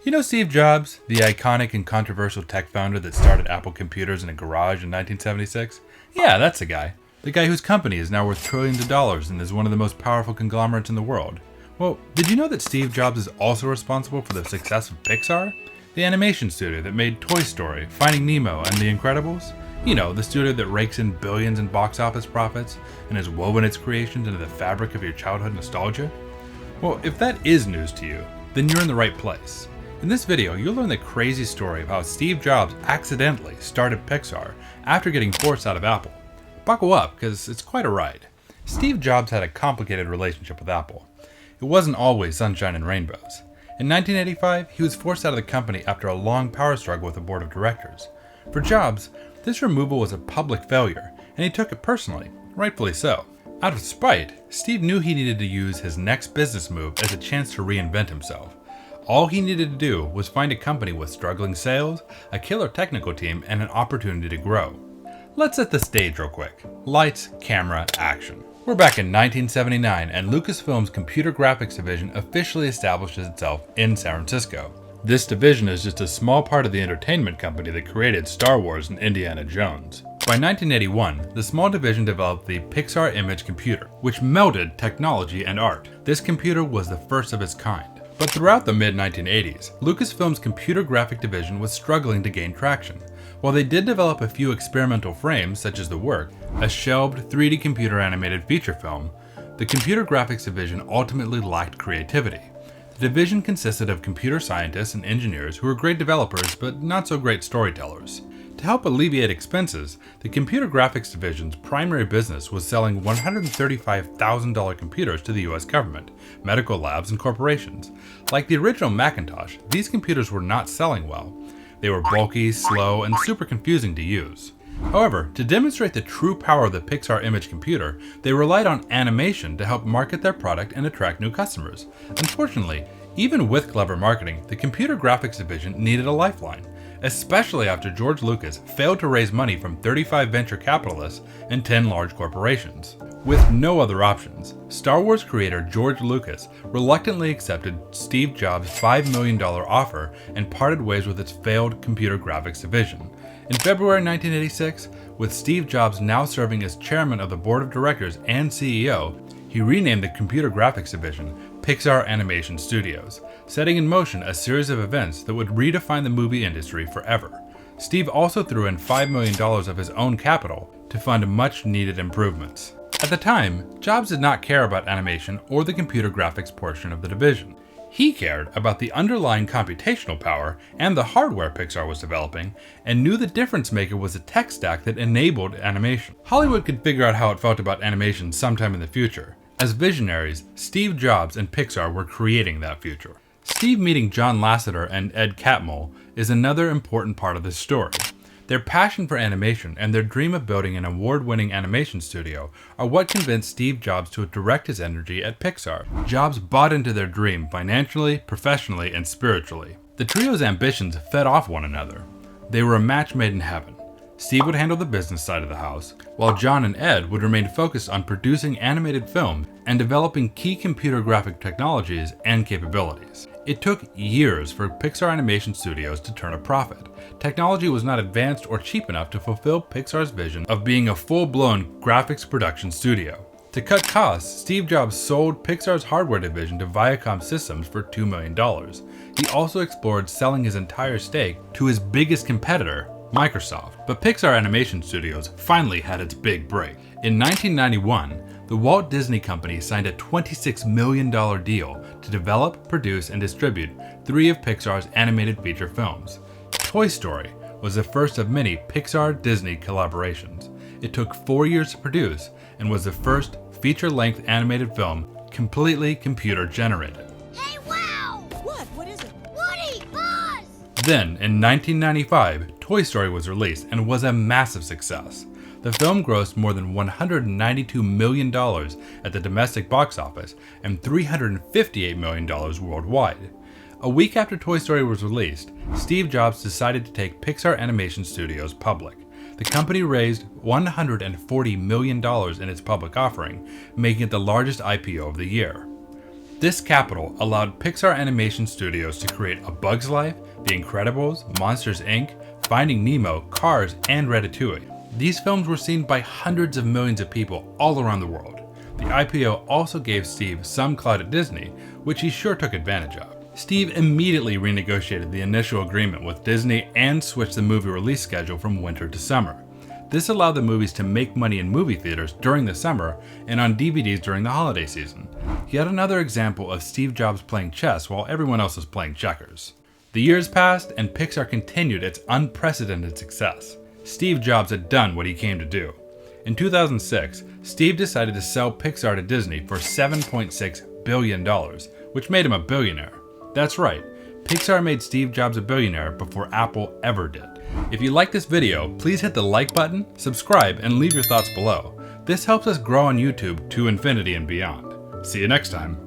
You know Steve Jobs, the iconic and controversial tech founder that started Apple Computers in a garage in 1976? Yeah, that's the guy. The guy whose company is now worth trillions of dollars and is one of the most powerful conglomerates in the world. Well, did you know that Steve Jobs is also responsible for the success of Pixar? The animation studio that made Toy Story, Finding Nemo, and The Incredibles? You know, the studio that rakes in billions in box office profits and has woven its creations into the fabric of your childhood nostalgia? Well, if that is news to you, then you're in the right place. In this video, you'll learn the crazy story of how Steve Jobs accidentally started Pixar after getting forced out of Apple. Buckle up, because it's quite a ride. Steve Jobs had a complicated relationship with Apple. It wasn't always sunshine and rainbows. In 1985, he was forced out of the company after a long power struggle with the board of directors. For Jobs, this removal was a public failure, and he took it personally, rightfully so. Out of spite, Steve knew he needed to use his next business move as a chance to reinvent himself. All he needed to do was find a company with struggling sales, a killer technical team, and an opportunity to grow. Let's set the stage real quick. Lights, camera, action. We're back in 1979 and Lucasfilm's computer graphics division officially establishes itself in San Francisco. This division is just a small part of the entertainment company that created Star Wars and Indiana Jones. By 1981, the small division developed the Pixar Image Computer, which melded technology and art. This computer was the first of its kind. But throughout the mid-1980s, Lucasfilm's computer graphic division was struggling to gain traction. While they did develop a few experimental frames, such as The Work, a shelved 3D computer animated feature film, the computer graphics division ultimately lacked creativity. The division consisted of computer scientists and engineers who were great developers but not so great storytellers. To help alleviate expenses, the computer graphics division's primary business was selling $135,000 computers to the US government, medical labs, and corporations. Like the original Macintosh, these computers were not selling well. They were bulky, slow, and super confusing to use. However, to demonstrate the true power of the Pixar Image Computer, they relied on animation to help market their product and attract new customers. Unfortunately, even with clever marketing, the computer graphics division needed a lifeline, especially after George Lucas failed to raise money from 35 venture capitalists and 10 large corporations. With no other options, Star Wars creator George Lucas reluctantly accepted Steve Jobs' $5 million offer and parted ways with its failed computer graphics division. In February 1986, with Steve Jobs now serving as chairman of the board of directors and CEO, he renamed the computer graphics division Pixar Animation Studios, setting in motion a series of events that would redefine the movie industry forever. Steve also threw in $5 million of his own capital to fund much needed improvements. At the time, Jobs did not care about animation or the computer graphics portion of the division. He cared about the underlying computational power and the hardware Pixar was developing, and knew the difference maker was a tech stack that enabled animation. Hollywood could figure out how it felt about animation sometime in the future. As visionaries, Steve Jobs and Pixar were creating that future. Steve meeting John Lasseter and Ed Catmull is another important part of this story. Their passion for animation and their dream of building an award-winning animation studio are what convinced Steve Jobs to direct his energy at Pixar. Jobs bought into their dream financially, professionally, and spiritually. The trio's ambitions fed off one another. They were a match made in heaven. Steve would handle the business side of the house, while John and Ed would remain focused on producing animated film and developing key computer graphic technologies and capabilities. It took years for Pixar Animation Studios to turn a profit. Technology was not advanced or cheap enough to fulfill Pixar's vision of being a full-blown graphics production studio. To cut costs, Steve Jobs sold Pixar's hardware division to Viacom Systems for $2 million. He also explored selling his entire stake to his biggest competitor, Microsoft. But Pixar Animation Studios finally had its big break. In 1991, the Walt Disney Company signed a $26 million deal to develop, produce, and distribute 3 of Pixar's animated feature films. Toy Story was the first of many Pixar-Disney collaborations. It took 4 years to produce and was the first feature-length animated film completely computer-generated. Hey, wow! What is it? Woody! Buzz! Then, in 1995, Toy Story was released and was a massive success. The film grossed more than $192 million at the domestic box office and $358 million worldwide. A week after Toy Story was released, Steve Jobs decided to take Pixar Animation Studios public. The company raised $140 million in its public offering, making it the largest IPO of the year. This capital allowed Pixar Animation Studios to create A Bug's Life, The Incredibles, Monsters Inc., Finding Nemo, Cars, and Ratatouille. These films were seen by hundreds of millions of people all around the world. The IPO also gave Steve some clout at Disney, which he sure took advantage of. Steve immediately renegotiated the initial agreement with Disney and switched the movie release schedule from winter to summer. This allowed the movies to make money in movie theaters during the summer and on DVDs during the holiday season. Yet another example of Steve Jobs playing chess while everyone else was playing checkers. The years passed and Pixar continued its unprecedented success. Steve Jobs had done what he came to do. In 2006, Steve decided to sell Pixar to Disney for $7.6 billion, which made him a billionaire. That's right, Pixar made Steve Jobs a billionaire before Apple ever did. If you like this video, please hit the like button, subscribe, and leave your thoughts below. This helps us grow on YouTube to infinity and beyond. See you next time.